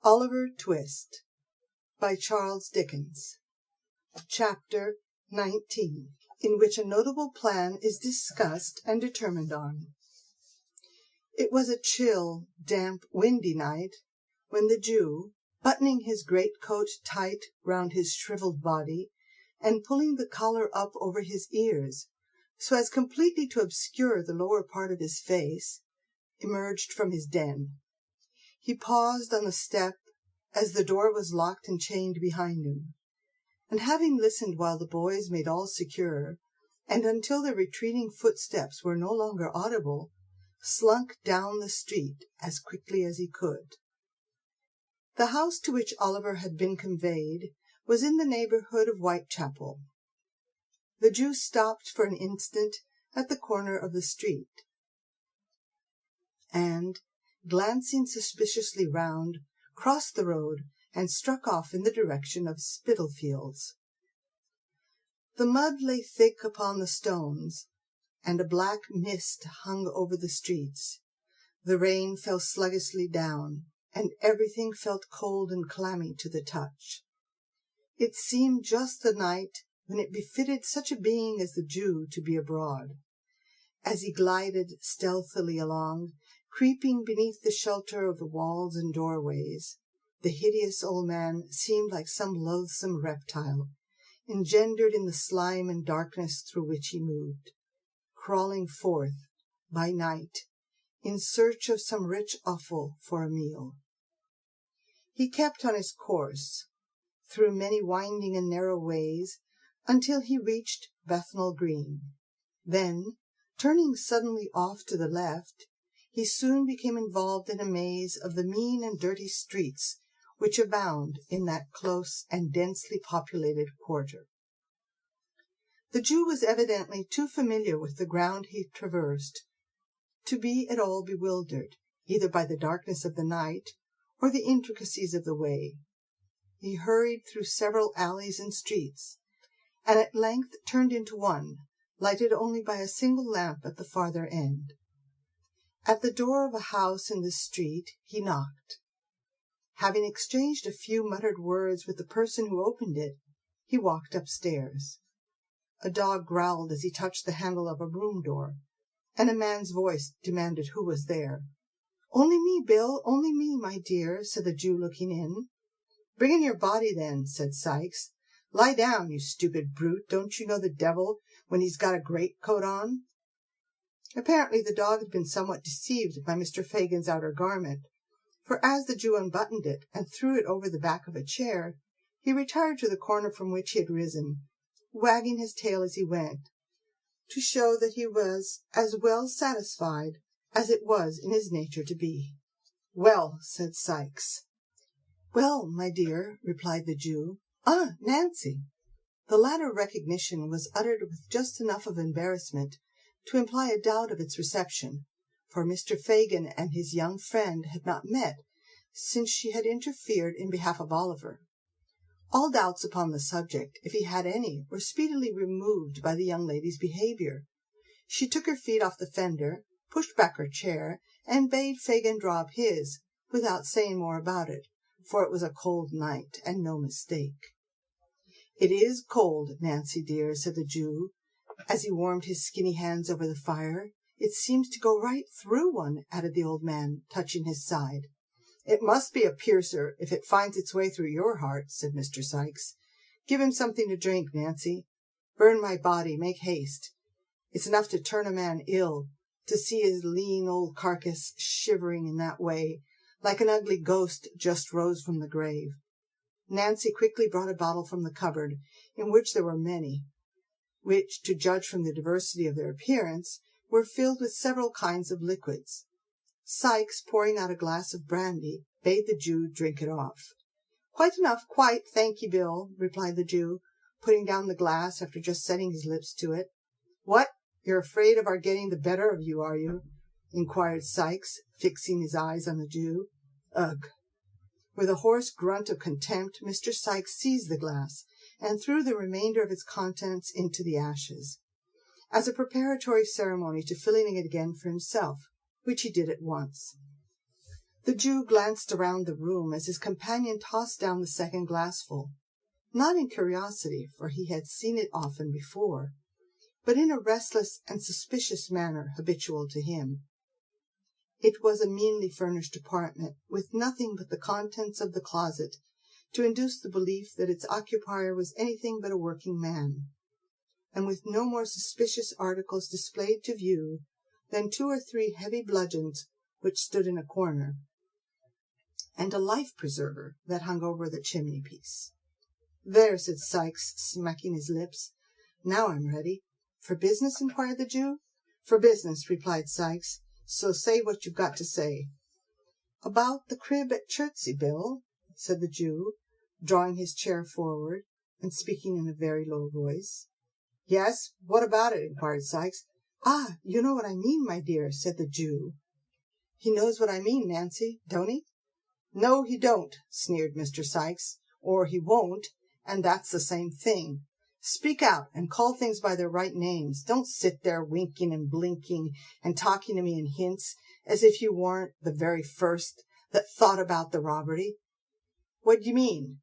Oliver Twist by Charles Dickens. Chapter 19, in which a notable plan is discussed and determined on. It was a chill, damp, windy night when the Jew, buttoning his greatcoat tight round his shriveled body and pulling the collar up over his ears so as completely to obscure the lower part of his face, emerged from his den. He paused on the step as the door was locked and chained behind him, and having listened while the boys made all secure, and until their retreating footsteps were no longer audible, slunk down the street as quickly as he could. The house to which Oliver had been conveyed was in the neighborhood of Whitechapel. The Jew stopped for an instant at the corner of the street, and, glancing suspiciously round, crossed the road and struck off in the direction of Spitalfields. The mud lay thick upon the stones, and a black mist hung over the streets. The rain fell sluggishly down, and everything felt cold and clammy to the touch. It seemed just the night when it befitted such a being as the Jew to be abroad. As he glided stealthily along, creeping beneath the shelter of the walls and doorways, the hideous old man seemed like some loathsome reptile, engendered in the slime and darkness through which he moved, crawling forth, by night, in search of some rich offal for a meal. He kept on his course, through many winding and narrow ways, until he reached Bethnal Green. Then, turning suddenly off to the left, he soon became involved in a maze of the mean and dirty streets which abound in that close and densely populated quarter. The Jew was evidently too familiar with the ground he traversed to be at all bewildered, either by the darkness of the night or the intricacies of the way. He hurried through several alleys and streets, and at length turned into one, lighted only by a single lamp at the farther end. At the door of a house in this street he knocked. Having exchanged a few muttered words with the person who opened it, he walked upstairs. A dog growled as he touched the handle of a room door, and a man's voice demanded who was there. "Only me, Bill, only me, my dear," said the Jew, looking in. "Bring in your body, then," said Sikes. "Lie down, you stupid brute. Don't you know the devil when he's got a greatcoat on?" Apparently the dog had been somewhat deceived by Mr. Fagin's outer garment, for as the Jew unbuttoned it and threw it over the back of a chair, he retired to the corner from which he had risen, wagging his tail as he went, to show that he was as well satisfied as it was in his nature to be. "Well," said Sikes. "Well, my dear," replied the Jew. "Ah, Nancy!" The latter recognition was uttered with just enough of embarrassment to imply a doubt of its reception, for Mr. Fagin and his young friend had not met since she had interfered in behalf of Oliver. All doubts upon the subject, if he had any, were speedily removed by the young lady's behaviour. She took her feet off the fender, pushed back her chair, and bade Fagin draw up his, without saying more about it, for it was a cold night, and no mistake. "It is cold, Nancy dear," said the Jew, as he warmed his skinny hands over the fire. "It seems to go right through one," added the old man, touching his side. "It must be a piercer if it finds its way through your heart," said Mr. Sikes. "Give him something to drink, Nancy. Burn my body, make haste. It's enough to turn a man ill, to see his lean old carcass shivering in that way, like an ugly ghost just rose from the grave." Nancy quickly brought a bottle from the cupboard, in which there were many, which, to judge from the diversity of their appearance, were filled with several kinds of liquids. Sikes, pouring out a glass of brandy, bade the Jew drink it off. "Quite enough, quite, thank ye, Bill," replied the Jew, putting down the glass after just setting his lips to it. "What, you're afraid of our getting the better of you, are you?" inquired Sikes, fixing his eyes on the Jew. "Ugh!" With a hoarse grunt of contempt, Mr. Sikes seized the glass and threw the remainder of its contents into the ashes, as a preparatory ceremony to filling it again for himself, which he did at once. The Jew glanced around the room as his companion tossed down the second glassful, not in curiosity, for he had seen it often before, but in a restless and suspicious manner habitual to him. It was a meanly furnished apartment, with nothing but the contents of the closet to induce the belief that its occupier was anything but a working man, and with no more suspicious articles displayed to view than 2 or 3 heavy bludgeons which stood in a corner, and a life-preserver that hung over the chimney-piece. "There," said Sikes, smacking his lips. "Now I'm ready." "For business?" inquired the Jew. "For business," replied Sikes. "So say what you've got to say." "About the crib at Chertsey, Bill," said the Jew, drawing his chair forward and speaking in a very low voice. "Yes, what about it?" inquired Sikes. "Ah, you know what I mean, my dear," said the Jew. "He knows what I mean, Nancy, don't he?" "No, he don't," sneered Mr. Sikes, "or he won't, and that's the same thing. Speak out and call things by their right names. Don't sit there winking and blinking and talking to me in hints as if you weren't the very first that thought about the robbery. What d'ye mean?"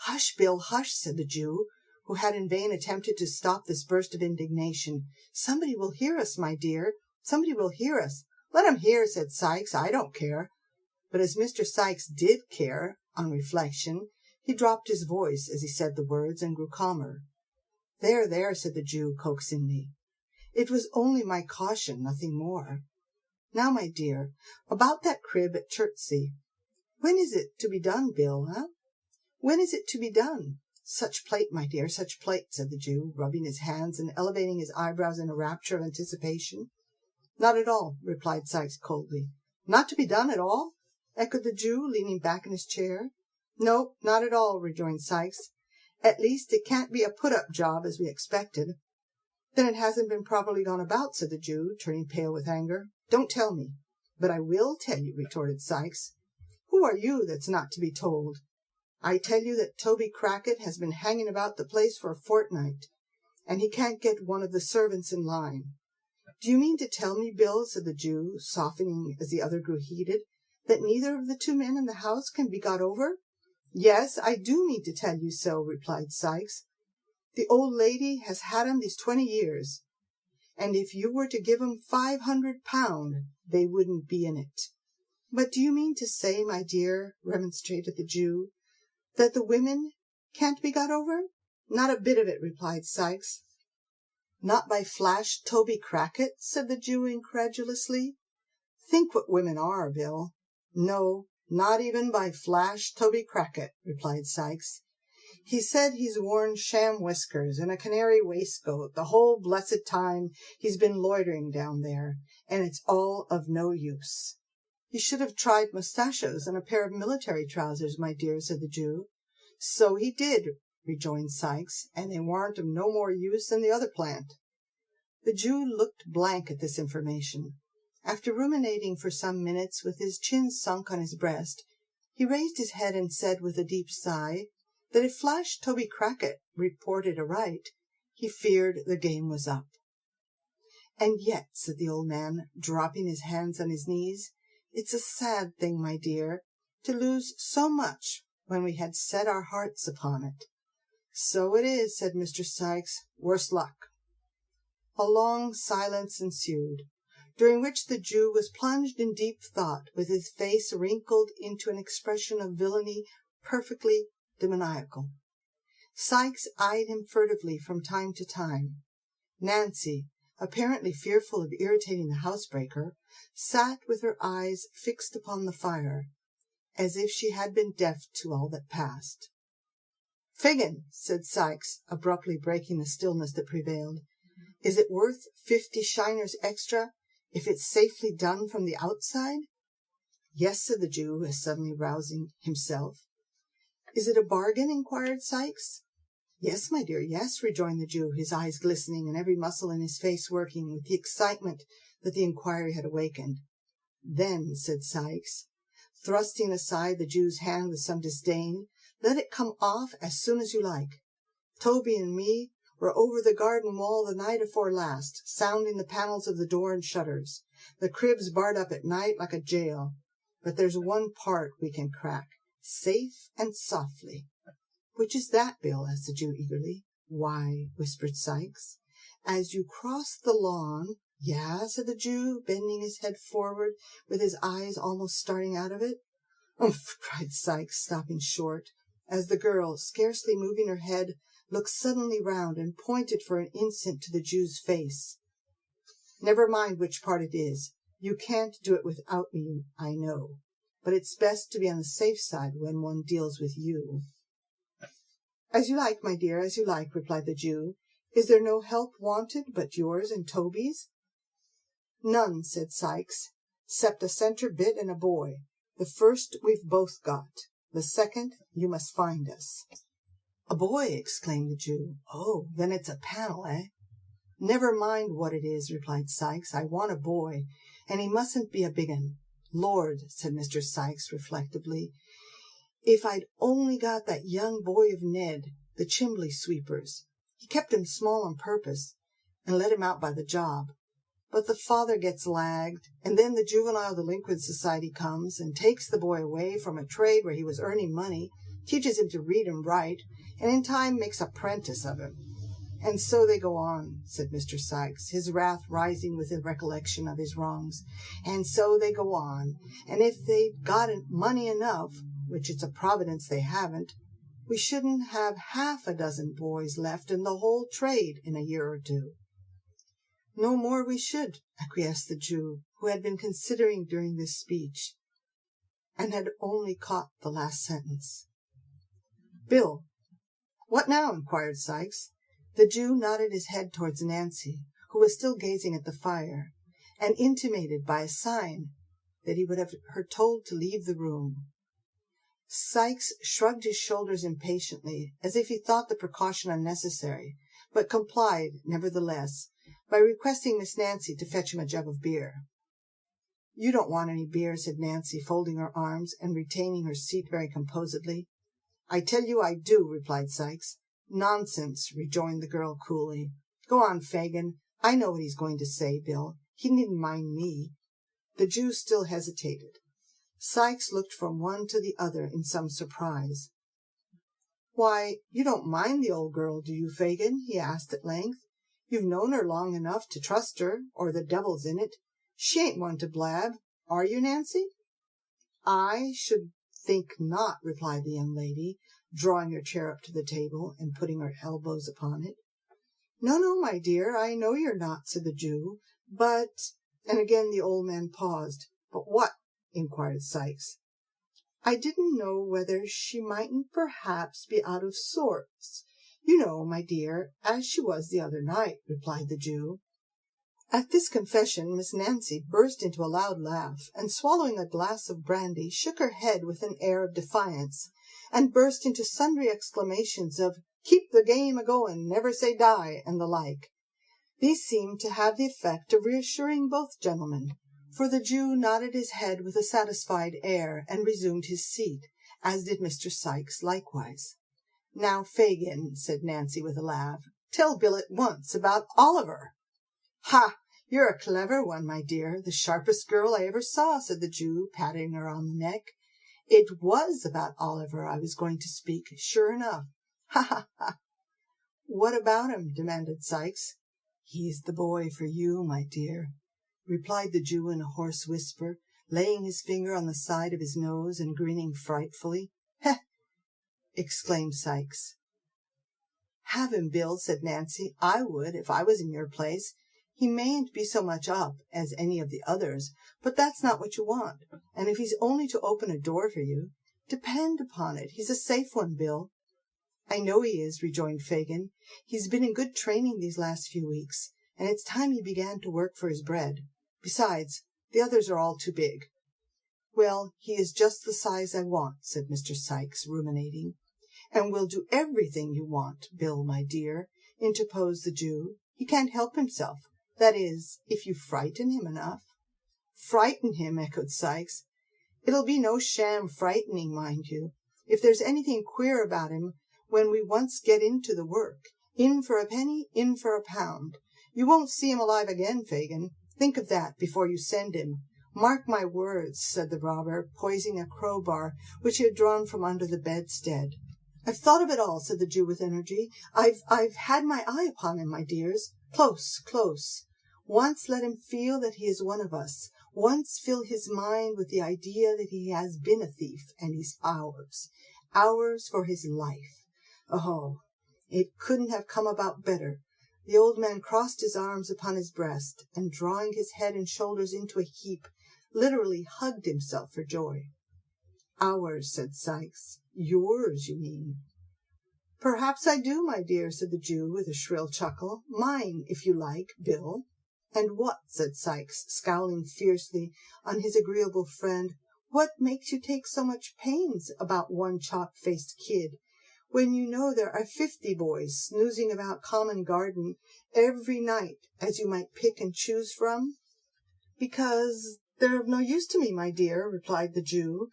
"Hush, Bill, hush," said the Jew, who had in vain attempted to stop this burst of indignation. "Somebody will hear us, my dear. Somebody will hear us." "Let 'em hear," said Sikes. "I don't care." But as Mr. Sikes did care, on reflection, he dropped his voice as he said the words and grew calmer. "There, there," said the Jew coaxingly. "It was only my caution, nothing more. Now, my dear, about that crib at Chertsey. When is it to be done, Bill, eh? When is it to be done?" "Such plate, my dear, such plate," said the Jew, rubbing his hands and elevating his eyebrows in a rapture of anticipation. "Not at all," replied Sikes coldly. "Not to be done at all?" echoed the Jew, leaning back in his chair. "No, not at all," rejoined Sikes. "At least, it can't be a put-up job as we expected." "Then it hasn't been properly gone about," said the Jew, turning pale with anger. "Don't tell me." "But I will tell you," retorted Sikes. "Who are you that's not to be told? I tell you that Toby Crackit has been hanging about the place for a fortnight, and he can't get one of the servants in line." "Do you mean to tell me, Bill," said the Jew, softening as the other grew heated, "that neither of the 2 men in the house can be got over?" "Yes, I do mean to tell you so," replied Sikes. "The old lady has had 'em these 20 years, and if you were to give 'em £500, they wouldn't be in it." "But do you mean to say, my dear," remonstrated the Jew, "that the women can't be got over?" "Not a bit of it," replied Sikes. "Not by Flash Toby Crackit?" said the Jew incredulously. "Think what women are, Bill." "No, not even by Flash Toby Crackit," replied Sikes. "He said he's worn sham whiskers and a canary waistcoat the whole blessed time he's been loitering down there, and it's all of no use." "You should have tried mustachios and a pair of military trousers, my dear," said the Jew. "So he did," rejoined Sikes, "and they warn't of no more use than the other plant." The Jew looked blank at this information. After ruminating for some minutes with his chin sunk on his breast, he raised his head and said with a deep sigh that if Flash Toby Crackit reported aright, he feared the game was up. "And yet," said the old man, dropping his hands on his knees, "it's a sad thing, my dear, to lose so much when we had set our hearts upon it." "So it is," said Mr. Sikes. "Worse luck." A long silence ensued, during which the Jew was plunged in deep thought, with his face wrinkled into an expression of villainy perfectly demoniacal. Sikes eyed him furtively from time to time. Nancy, apparently fearful of irritating the housebreaker, sat with her eyes fixed upon the fire, as if she had been deaf to all that passed. "Figgin," said Sikes, abruptly breaking the stillness that prevailed, "is it worth 50 shiners extra if it's safely done from the outside?" "Yes," said the Jew, as suddenly rousing himself. "Is it a bargain?" inquired Sikes. "Yes, my dear, yes," rejoined the Jew, his eyes glistening and every muscle in his face working with the excitement that the inquiry had awakened. "Then," said Sikes, thrusting aside the Jew's hand with some disdain, "let it come off as soon as you like. Toby and me were over the garden wall the night afore last, sounding the panels of the door and shutters. The crib's barred up at night like a jail. but there's one part we can crack, safe and softly." "Which is that, Bill?" asked the Jew eagerly. "Why," whispered Sikes, "as you cross the lawn—" "Yeah," said the Jew, bending his head forward, with his eyes almost starting out of it. "Umph!" cried Sikes, stopping short, as the girl, scarcely moving her head, looked suddenly round and pointed for an instant to the Jew's face. "Never mind which part it is. You can't do it without me, I know. But it's best to be on the safe side when one deals with you." "As you like, my dear, as you like," replied the Jew. "Is there no help wanted but yours and Toby's?" "None," said Sikes, "'cept a centre bit and a boy. The first we've both got. The second you must find us." "A boy!" exclaimed the Jew. "Oh, then it's a panel, eh?" "Never mind what it is," replied Sikes. "I want a boy, and he mustn't be a big un. Lord," said Mr. Sikes reflectively, "if I'd only got that young boy of Ned, the chimbley sweeper's. He kept him small on purpose, and let him out by the job. But the father gets lagged, and then the Juvenile Delinquent Society comes and takes the boy away from a trade where he was earning money, teaches him to read and write, and in time makes a 'prentice of him. And so they go on," said Mr. Sikes, his wrath rising with the recollection of his wrongs. "And so they go on, and if they'd got money enough, which it's a providence they haven't, we shouldn't have half a dozen boys left in the whole trade in a year or two." "No more we should," acquiesced the Jew, who had been considering during this speech, and had only caught the last sentence. "Bill." "What now?" inquired Sikes. The Jew nodded his head towards Nancy, who was still gazing at the fire, and intimated by a sign that he would have her told to leave the room. Sikes shrugged his shoulders impatiently, as if he thought the precaution unnecessary, but complied, nevertheless, by requesting Miss Nancy to fetch him a jug of beer. "You don't want any beer," said Nancy, folding her arms and retaining her seat very composedly. "I tell you I do," replied Sikes. "Nonsense," rejoined the girl coolly. "Go on, Fagin. I know what he's going to say, Bill. He needn't mind me." The Jew still hesitated. Sikes looked from one to the other in some surprise. "Why, you don't mind the old girl, do you, Fagin?" he asked at length. "You've known her long enough to trust her, or the devil's in it. She ain't one to blab, are you, Nancy?" "I should think not," replied the young lady, drawing her chair up to the table and putting her elbows upon it. "No, no, my dear, I know you're not," said the Jew, "but—" and again the old man paused. "But what?" inquired Sikes. "I didn't know whether she mightn't perhaps be out of sorts, you know, my dear, as she was the other night," replied the Jew. At this confession Miss Nancy burst into a loud laugh, and swallowing a glass of brandy, shook her head with an air of defiance, and burst into sundry exclamations of "Keep the game a-goin', never say die," and the like. These seemed to have the effect of reassuring both gentlemen, for the Jew nodded his head with a satisfied air, and resumed his seat, as did Mr. Sikes likewise. "Now, Fagin," said Nancy with a laugh, "tell Bill at once about Oliver." "Ha! You're a clever one, my dear, the sharpest girl I ever saw," said the Jew, patting her on the neck. "It was about Oliver I was going to speak, sure enough. Ha, ha, ha!" "What about him?" demanded Sikes. "He's the boy for you, my dear," replied the Jew in a hoarse whisper, laying his finger on the side of his nose and grinning frightfully. "Heh!" exclaimed Sikes. "Have him, Bill," said Nancy. "I would, if I was in your place. He mayn't be so much up as any of the others, but that's not what you want, and if he's only to open a door for you, depend upon it he's a safe one, Bill." "I know he is," rejoined Fagin. "He's been in good training these last few weeks, and it's time he began to work for his bread. Besides, the others are all too big." "Well, he is just the size I want," said Mr. Sikes, ruminating. "And we'll do everything you want, Bill, my dear," interposed the Jew. "He can't help himself. That is, if you frighten him enough." "Frighten him!" echoed Sikes. "It'll be no sham frightening, mind you. If there's anything queer about him when we once get into the work, in for a penny, in for a pound. You won't see him alive again, Fagin. Think of that before you send him. "Mark my words," said the robber, poising a crowbar which he had drawn from under the bedstead. "I've thought of it all," said the Jew with energy. I've had my eye upon him, my dears. Close, close. Once let him feel that he is one of us. Once fill his mind with the idea that he has been a thief, and he's ours. Ours for his life. Oh, it couldn't have come about better." The old man crossed his arms upon his breast, and drawing his head and shoulders into a heap, literally hugged himself for joy. "Ours," said Sikes. "Yours, you mean." "Perhaps I do, my dear," said the Jew with a shrill chuckle. "Mine, if you like, Bill." "And what," said Sikes, scowling fiercely on his agreeable friend, "what makes you take so much pains about one chalk-faced kid, when you know there are 50 boys snoozing about Common Garden every night as you might pick and choose from?" "Because they're of no use to me, my dear," replied the Jew,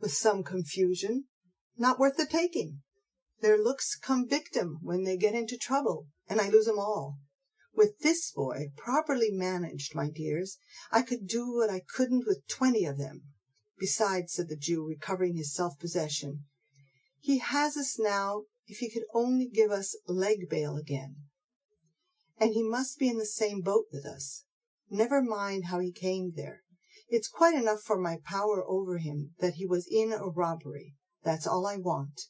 with some confusion. "Not worth the taking. Their looks come victim when they get into trouble, and I lose 'em all. With this boy, properly managed, my dears, I could do what I couldn't with 20 of them. Besides," said the Jew, recovering his self-possession, "he has us now if he could only give us leg bail again. And he must be in the same boat with us. Never mind how he came there. It's quite enough for my power over him that he was in a robbery. That's all I want.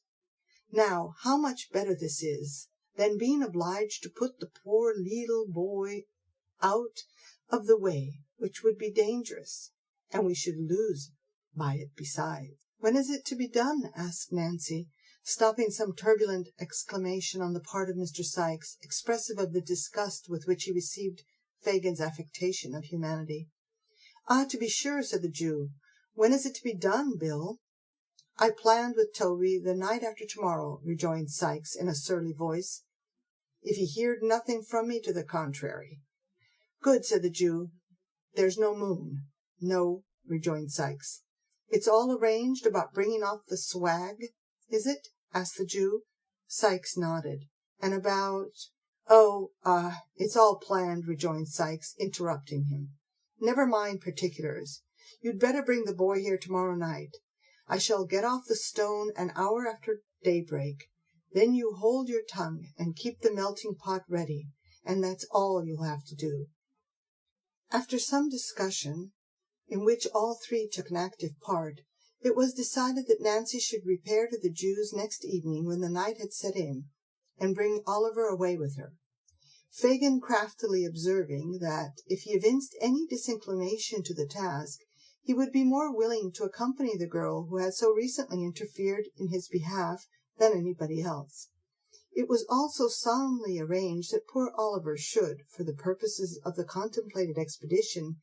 Now, how much better this is than being obliged to put the poor leetle boy out of the way, which would be dangerous, and we should lose by it besides." "When is it to be done?" asked Nancy, stopping some turbulent exclamation on the part of Mr. Sikes, expressive of the disgust with which he received Fagin's affectation of humanity. "Ah, to be sure," said the Jew. "When is it to be done, Bill?" "I planned with Toby the night after tomorrow," rejoined Sikes in a surly voice, "if he heard nothing from me to the contrary." "Good," said the Jew. "There's no moon." "No," rejoined Sikes. "It's all arranged about bringing off the swag, is it?" asked the Jew. Sikes nodded. "And about—" "It's all planned," rejoined Sikes, interrupting him. "Never mind particulars. You'd better bring the boy here tomorrow night. I shall get off the stone an hour after daybreak. Then you hold your tongue and keep the melting pot ready, and that's all you'll have to do." After some discussion, in which all three took an active part, it was decided that Nancy should repair to the Jew's next evening when the night had set in, and bring Oliver away with her. Fagin craftily observing that if he evinced any disinclination to the task, he would be more willing to accompany the girl who had so recently interfered in his behalf than anybody else. It was also solemnly arranged that poor Oliver should, for the purposes of the contemplated expedition,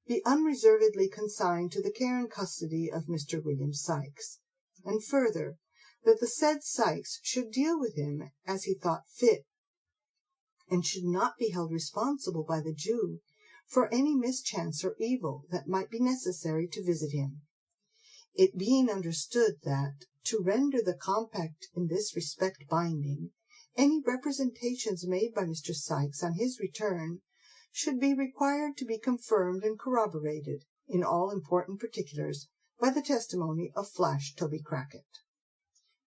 be unreservedly consigned to the care and custody of Mr. William Sikes, and further, that the said Sikes should deal with him as he thought fit, and should not be held responsible by the Jew for any mischance or evil that might be necessary to visit him. It being understood that, to render the compact in this respect binding, any representations made by Mr. Sikes on his return should be required to be confirmed and corroborated in all important particulars by the testimony of Flash Toby Crackit.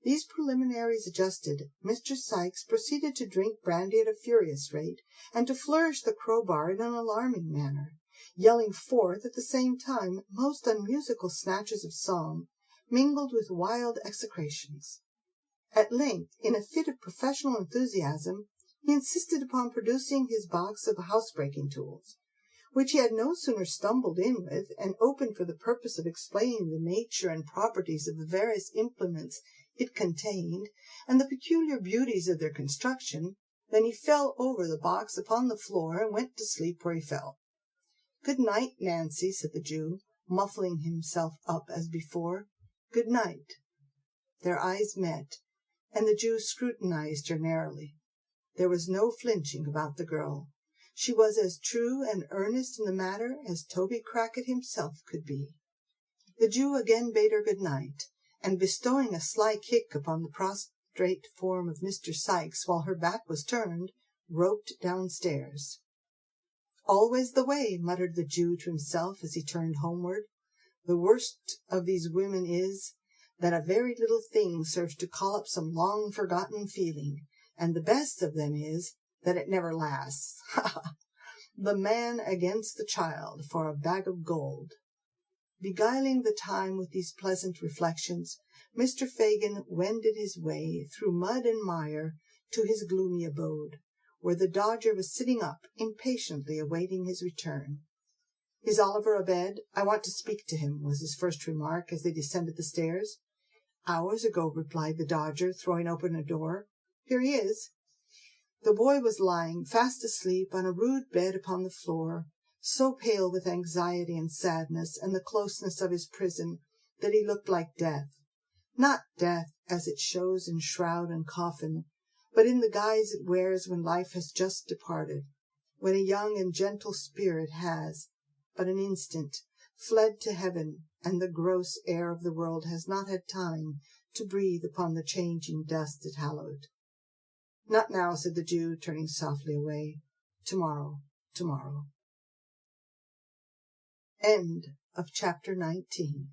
These preliminaries adjusted, Mr. Sikes proceeded to drink brandy at a furious rate, and to flourish the crowbar in an alarming manner, yelling forth at the same time most unmusical snatches of song, mingled with wild execrations. At length, in a fit of professional enthusiasm, he insisted upon producing his box of housebreaking tools, which he had no sooner stumbled in with, and opened for the purpose of explaining the nature and properties of the various implements it contained, and the peculiar beauties of their construction, than he fell over the box upon the floor and went to sleep where he fell. "Good night, Nancy," said the Jew, muffling himself up as before. "Good night." Their eyes met, and the Jew scrutinized her narrowly. There was no flinching about the girl. She was as true and earnest in the matter as Toby Crackit himself could be. The Jew again bade her good night, and bestowing a sly kick upon the prostrate form of Mr. Sikes while her back was turned, roped downstairs. "Always the way," muttered the Jew to himself as he turned homeward. "The worst of these women is that a very little thing serves to call up some long-forgotten feeling, and the best of them is that it never lasts. Ha ha! The man against the child for a bag of gold." Beguiling the time with these pleasant reflections, Mr. Fagin wended his way through mud and mire to his gloomy abode, where the Dodger was sitting up, impatiently awaiting his return. "Is Oliver abed? I want to speak to him," was his first remark as they descended the stairs. "Hours ago," replied the Dodger, throwing open a door. "Here he is." The boy was lying fast asleep on a rude bed upon the floor, so pale with anxiety and sadness and the closeness of his prison that he looked like death. Not death as it shows in shroud and coffin, but in the guise it wears when life has just departed, when a young and gentle spirit has, but an instant, fled to heaven, and the gross air of the world has not had time to breathe upon the changing dust it hallowed. "Not now," said the Jew, turning softly away. "Tomorrow, tomorrow." End of chapter 19.